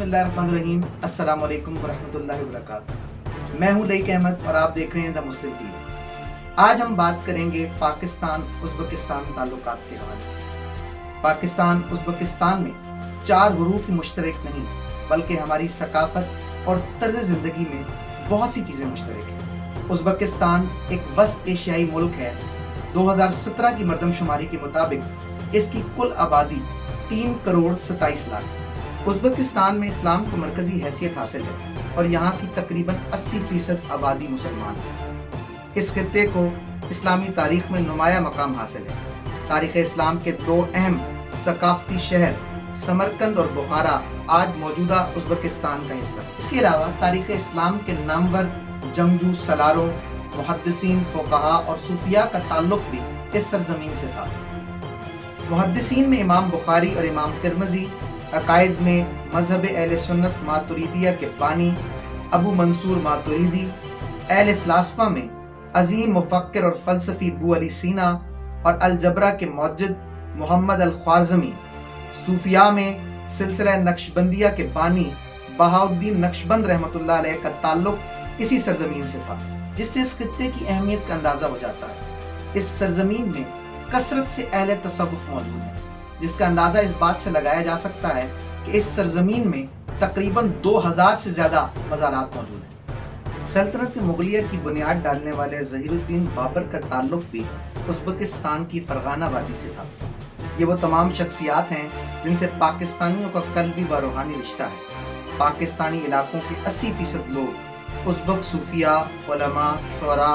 बिस्मिल्लाहिर्रहमानिर्रहीम। अस्सलाम वालेकुम वरहमतुल्लाहि वबरकातुहू। मैं हूं लईक अहमद और आप देख रहे हैं द मुस्लिम टीवी। आज हम बात करेंगे पाकिस्तान उज़्बेकिस्तान ताल्लुकात के हवाले से। पाकिस्तान उज़्बेकिस्तान में 4 हरूफ मुश्तरक नहीं बल्कि हमारी सकाफत और तर्ज ज़िंदगी में बहुत सी चीज़ें मुश्तरक हैं। उज़्बेकिस्तान एक वस्त एशियाई मुल्क है। 2017 की मरदमशुमारी के मुताबिक इसकी कुल आबादी 3 करोड़ 27 लाख। उज़्बेकिस्तान में इस्लाम को मरकज़ी हैसियत हासिल है और यहाँ की तकरीबन 80% आबादी मुसलमान है। इस खित्ते को इस्लामी तारीख में नुमाया मकाम हासिल है। तारीख़ इस्लाम के 2 अहम सकाफती शहर समरकंद और बुखारा आज मौजूदा उज़्बेकिस्तान का हिस्सा है। इसके अलावा तारीख़ इस्लाम के नामवर जंगजू सलारों, मुहद्दिसीन, फ़ुक़हा और सूफिया का ताल्लुक भी इस सरजमीन से था। मुहद्दिसीन में इमाम बुखारी और इमाम तिरमिज़ी, अकायद में मज़हब अहले सुन्नत मातुरीदिया के बानी अबू मंसूर मातुरीदी, अहले फ़लसफ़ा में अज़ीम मुफ़क्किर और फ़लसफ़ी अबू अली सीना और अलजबरा के मुज्जिद मोहम्मद अल ख्वारज़मी, सूफिया में सिलसिला नक्शबंदिया के बानी बहाउद्दीन नक्शबंद रहमतुल्लाह अलैह का ताल्लुक इसी सरजमीन से था, जिससे इस खित्ते की अहमियत का अंदाज़ा हो जाता है। इस सरजमीन में कसरत से अहले तसव्वुफ़ मौजूद हैं, जिसका अंदाज़ा इस बात से लगाया जा सकता है कि इस सरजमीन में तकरीबन 2000 से ज़्यादा मज़ारात मौजूद हैं। सल्तनत मुग़लिया की बुनियाद डालने वाले ज़हीरुद्दीन बाबर का ताल्लुक भी उज़्बेकिस्तान की फ़रगाना वादी से था। ये वो तमाम शख्सियात हैं जिनसे पाकिस्तानियों का क़ल्बी व रूहानी रिश्ता है। पाकिस्तानी इलाकों के 80% लोग उज़्बेक सूफिया, उलमा, शुअरा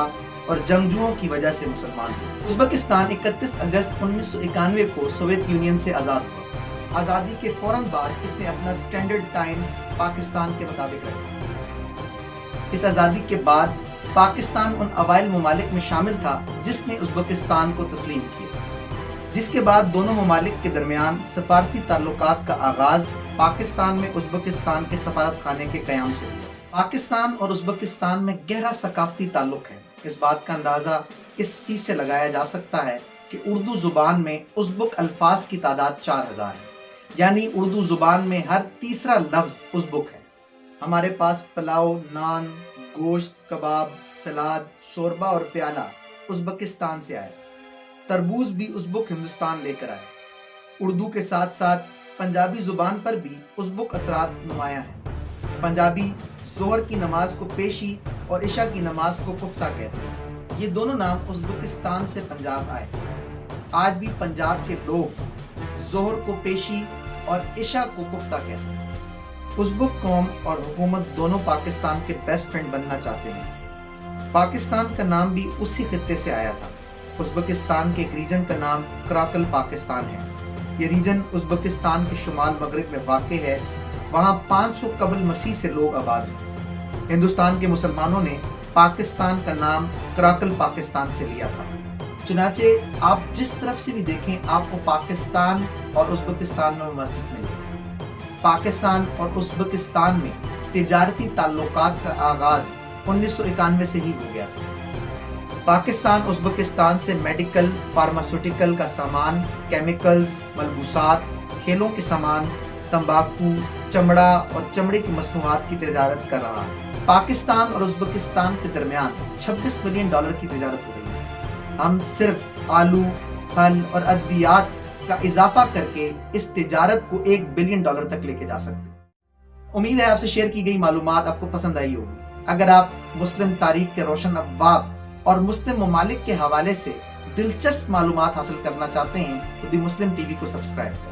और जंगजुओं की वजह से मुसलमान हुए। उज़्बेकिस्तान 31 अगस्त 1991 को सोवियत यूनियन से आज़ाद हुआ। आज़ादी के फौरन बाद इसने अपना स्टैंडर्ड टाइम पाकिस्तान के मुताबिक रखा। इस आज़ादी के बाद पाकिस्तान उन अवाइल ममालिक में शामिल था जिसने उज़्बेकिस्तान को तस्लीम किया, जिसके बाद दोनों ममालिक के दरमियान सफारती ताल्लुकात का आगाज़ पाकिस्तान में उज़्बेकिस्तान के सफारत खाने के क़याम से हुआ। पाकिस्तान और उज़्बेकिस्तान में गहरा सकाफती ताल्लुक है। इस बात का अंदाज़ा इस चीज़ से लगाया जा सकता है कि उर्दू ज़ुबान में उज़्बेक अल्फाज की तादाद 4000 है, यानी उर्दू ज़ुबान में हर तीसरा लफ्ज़ उज़्बेक है। हमारे पास पुलाव, नान, गोश्त, कबाब, सलाद, शोरबा और प्याला उज़्बेकिस्तान से आया। तरबूज भी उज़्बेक हिंदुस्तान लेकर आए। उर्दू के साथ साथ पंजाबी ज़ुबान पर भी उज़्बेक असरात नुमायाँ हैं। पंजाबी ज़ोहर की नमाज को पेशी और इशा की नमाज को कुफ्ता कहते हैं। ये दोनों नाम उज़्बेकिस्तान से पंजाब आए। आज भी पंजाब के लोग ज़ोहर को पेशी और इशा को कुफ्ता कहते हैं। उज़्बेक कौम और हुकूमत दोनों पाकिस्तान के बेस्ट फ्रेंड बनना चाहते हैं। पाकिस्तान का नाम भी उसी खित्ते से आया था। उज़्बेकिस्तान के एक रीजन का नाम कराकल पाकिस्तान है। ये रीजन उज़्बेकिस्तान के शुमाल मगरिब में वाक़ है। वहाँ 500 कबल मसीह से लोग आबाद हैं। हिंदुस्तान के मुसलमानों ने पाकिस्तान का नाम कराकल पाकिस्तान से लिया था। चुनाचे आप जिस तरफ से भी देखें आपको पाकिस्तान और उज़्बेकिस्तान में मस्जिद मिलेगी। पाकिस्तान और उज़्बेकिस्तान में तिजारती ताल्लुकात का आगाज़ 1991 से ही हो गया था। पाकिस्तान उज़्बेकिस्तान से मेडिकल, फार्मास्यूटिकल का सामान, केमिकल्स, मलबूसात, खेलों के सामान, तंबाकू, चमड़ा और चमड़े की मसनूआत की तिजारत कर रहा है। पाकिस्तान और उज़्बेकिस्तान के दरमियान $26 बिलियन की तिजारत हो रही है। हम सिर्फ आलू, फल और अद्वियात का इजाफा करके इस तिजारत को $1 बिलियन तक लेके जा सकते हैं। उम्मीद है आपसे शेयर की गई मालूमात आपको पसंद आई होगी। अगर आप मुस्लिम तारीख के रोशन अब्वाब और मुस्लिम ममालिक के हवाले से दिलचस्प मालूमात हासिल करना चाहते हैं तो दी मुस्लिम टीवी को सब्सक्राइब करें।